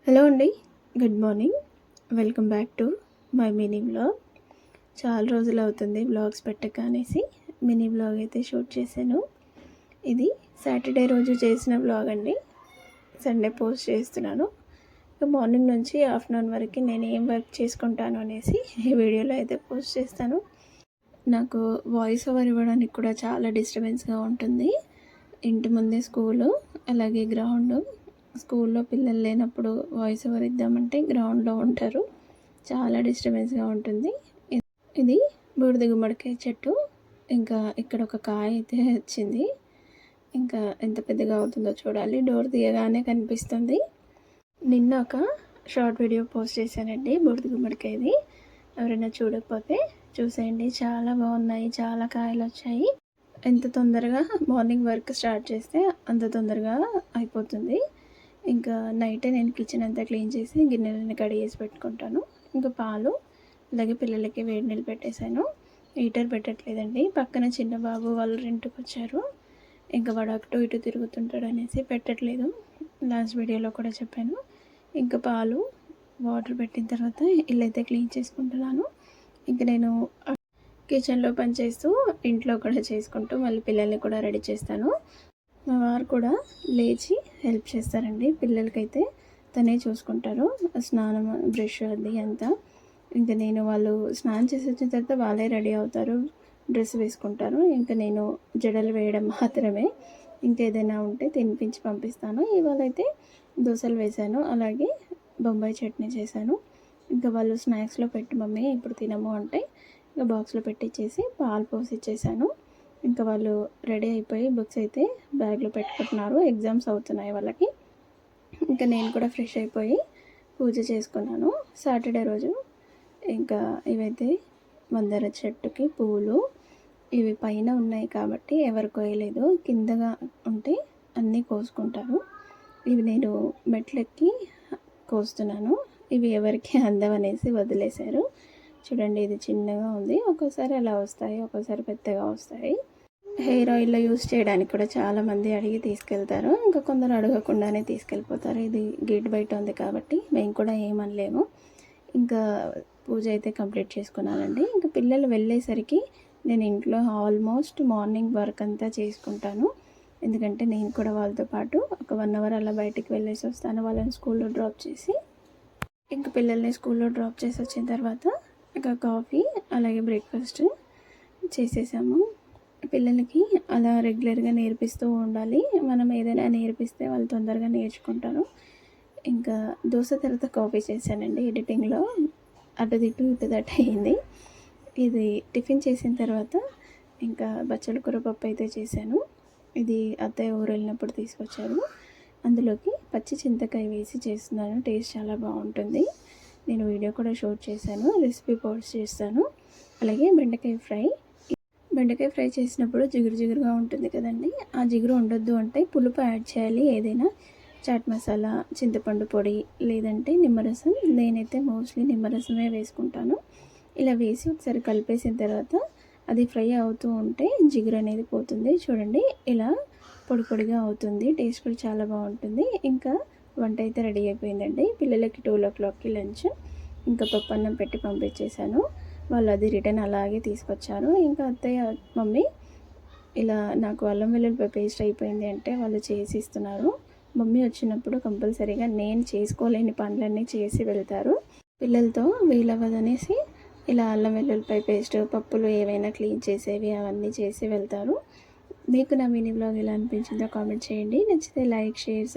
Hello అండి, good morning. Welcome back to my mini vlog. చాలా రోజులు అవుతుంది వ్లాగ్స్ పెట్టక అనేసి మినీ వ్లాగ్ అయితే షూట్ చేశాను. ఇది సాటర్డే రోజు చేసిన వ్లాగ్ అండి. సండే పోస్ట్ చేస్తున్నాను. మార్నింగ్ నుంచి ఆఫ్టర్నూన్ వరకు నేను ఏం వర్క్ చేసుకుంటాను అనేసి ఈ వీడియోలో అయితే పోస్ట్ చేస్తాను. నాకు వాయిస్ ఓవర్ ఇవ్వడానికి కూడా చాలా డిస్టర్బెన్స్గా ఉంటుంది. ఇంటి ముందే స్కూలు, అలాగే గ్రౌండ్. స్కూల్లో పిల్లలు లేనప్పుడు వాయిస్ ఓవర్ ఇద్దామంటే గ్రౌండ్లో ఉంటారు, చాలా డిస్టర్బెన్స్గా ఉంటుంది. ఇది బూడిద గుమ్మడికాయ చెట్టు. ఇంకా ఇక్కడ ఒక కాయ అయితే వచ్చింది. ఇంకా ఎంత పెద్దగా అవుతుందో చూడాలి. డోర్ తీయగానే కనిపిస్తుంది. నిన్న ఒక షార్ట్ వీడియో పోస్ట్ చేశానండి బూడిద గుమ్మడికాయది. ఎవరైనా చూడకపోతే చూసేయండి, చాలా బాగున్నాయి, చాలా కాయలు వచ్చాయి. ఎంత తొందరగా మార్నింగ్ వర్క్ స్టార్ట్ చేస్తే అంత తొందరగా అయిపోతుంది. ఇంకా నైటే నేను కిచెన్ అంతా క్లీన్ చేసి గిన్నెలని కడిగేసి పెట్టుకుంటాను. ఇంకా పాలు, అలాగే పిల్లలకి వేడి నీళ్ళు పెట్టేశాను. హీటర్ పెట్టట్లేదండి, పక్కన చిన్న బాబు వాళ్ళు రెంట్కి వచ్చారు. ఇంకా వాడు అటు ఇటు తిరుగుతుంటాడు అనేసి పెట్టట్లేదు. లాస్ట్ వీడియోలో కూడా చెప్పాను. ఇంకా పాలు, వాటర్ పెట్టిన తర్వాత ఇల్లైతే క్లీన్ చేసుకుంటున్నాను. ఇంకా నేను కిచెన్లో పని చేస్తూ ఇంట్లో కూడా చేసుకుంటూ మళ్ళీ పిల్లల్ని కూడా రెడీ చేస్తాను. మా వారు కూడా లేచి హెల్ప్ చేస్తారండి. పిల్లలకైతే తనే చూసుకుంటారు, స్నానం, బ్రష్ అది అంతా. ఇంకా నేను వాళ్ళు స్నానం చేసి వచ్చిన తర్వాత వాళ్ళే రెడీ అవుతారు, డ్రెస్ వేసుకుంటారు. ఇంకా నేను జడలు వేయడం మాత్రమే. ఇంకేదైనా ఉంటే తినిపించి పంపిస్తాను. ఇవాళ అయితే దోశలు వేశాను, అలాగే బొంబాయి చట్నీ చేశాను. ఇంకా వాళ్ళు స్నాక్స్లో పెట్టి మమ్మీ ఇప్పుడు తినము అంటే ఇంకా బాక్స్లో పెట్టించేసి పాలు పోసి ఇచ్చేసాను. ఇంకా వాళ్ళు రెడీ అయిపోయి బుక్స్ అయితే బ్యాగ్లో పెట్టుకుంటున్నారు. ఎగ్జామ్స్ అవుతున్నాయి వాళ్ళకి. ఇంకా నేను కూడా ఫ్రెష్ అయిపోయి పూజ చేసుకున్నాను సాటర్డే రోజు. ఇంకా ఇవైతే మందార చెట్టుకి పువ్వులు, ఇవి పైన ఉన్నాయి కాబట్టి ఎవరు కోయలేదు, కిందగా ఉంటే అన్నీ కోసుకుంటారు. ఇవి నేను మెట్లెక్కి కోస్తున్నాను. ఇవి ఎవరికి అందవనేసి వదిలేశారు. చూడండి, ఇది చిన్నగా ఉంది. ఒక్కోసారి అలా వస్తాయి, ఒక్కోసారి పెద్దగా వస్తాయి. హెయిర్ ఆయిల్లో యూస్ చేయడానికి కూడా చాలామంది అడిగి తీసుకెళ్తారు. ఇంకా కొందరు అడగకుండానే తీసుకెళ్ళిపోతారు. ఇది గేట్ బయట ఉంది కాబట్టి మేము కూడా ఏమనలేము. ఇంకా పూజ అయితే కంప్లీట్ చేసుకున్నానండి. ఇంకా పిల్లలు వెళ్ళేసరికి నేను ఇంట్లో ఆల్మోస్ట్ మార్నింగ్ వర్క్ అంతా చేసుకుంటాను. ఎందుకంటే నేను కూడా వాళ్ళతో పాటు ఒక 1 అవర్ అలా బయటికి వెళ్ళేసి వస్తాను, వాళ్ళని స్కూల్లో డ్రాప్ చేసి. ఇంకా పిల్లల్ని స్కూల్లో డ్రాప్ చేసి వచ్చిన తర్వాత ఇంకా కాఫీ, అలాగే బ్రేక్ఫాస్ట్ చేసేసాము. పిల్లలకి అలా రెగ్యులర్గా నేర్పిస్తూ ఉండాలి. మనం ఏదైనా నేర్పిస్తే వాళ్ళు తొందరగా నేర్చుకుంటారు. ఇంకా దోశ తర్వాత కాఫీ చేశానండి. ఎడిటింగ్లో అటు ఇటు దట్ అయింది. ఇది టిఫిన్ చేసిన తర్వాత ఇంకా బచ్చల కూర పప్పు అయితే చేశాను. ఇది అత్తయ్య ఊరు వెళ్ళినప్పుడు తీసుకొచ్చారు. అందులోకి పచ్చి చింతకాయ వేసి చేస్తున్నాను. టేస్ట్ చాలా బాగుంటుంది. నేను వీడియో కూడా షూట్ చేశాను, రెసిపీ పోస్ట్ చేస్తాను. అలాగే బెండకాయ ఫ్రై చేసినప్పుడు జిగురుగా ఉంటుంది కదండి. ఆ జిగురు ఉండొద్దు అంటే పులుపు యాడ్ చేయాలి. ఏదైనా చాట్ మసాలా, చింతపండు పొడి, లేదంటే నిమ్మరసం. నేనైతే మోస్ట్లీ నిమ్మరసమే వేసుకుంటాను. ఇలా వేసి ఒకసారి కలిపేసిన తర్వాత అది ఫ్రై అవుతూ ఉంటే జిగురు అనేది పోతుంది. చూడండి, ఇలా పొడిగా అవుతుంది. టేస్ట్ కూడా చాలా బాగుంటుంది. ఇంకా వంట అయితే రెడీ అయిపోయిందండి. పిల్లలకి 12 o'clockకి లంచ్. ఇంకా పప్పు అన్నం పెట్టి పంపించేశాను. వాళ్ళు అది రిటర్న్ అలాగే తీసుకొచ్చారు. ఇంకా అత్తయ్య, మమ్మీ ఇలా నాకు అల్లం వెల్లుల్లిపాయ పేస్ట్ అయిపోయింది అంటే వాళ్ళు చేసి ఇస్తున్నారు. మమ్మీ వచ్చినప్పుడు కంపల్సరీగా నేను చేసుకోలేని పనులన్నీ చేసి వెళ్తారు. పిల్లలతో వీలవ్వదనేసి ఇలా అల్లం వెల్లుల్లిపాయ పేస్ట్, పప్పులు ఏవైనా క్లీన్ చేసేవి అవన్నీ చేసి వెళ్తారు. మీకు నా మినీ వ్లాగ్ ఎలా అనిపించిందో కామెంట్ చేయండి. నచ్చితే లైక్, షేర్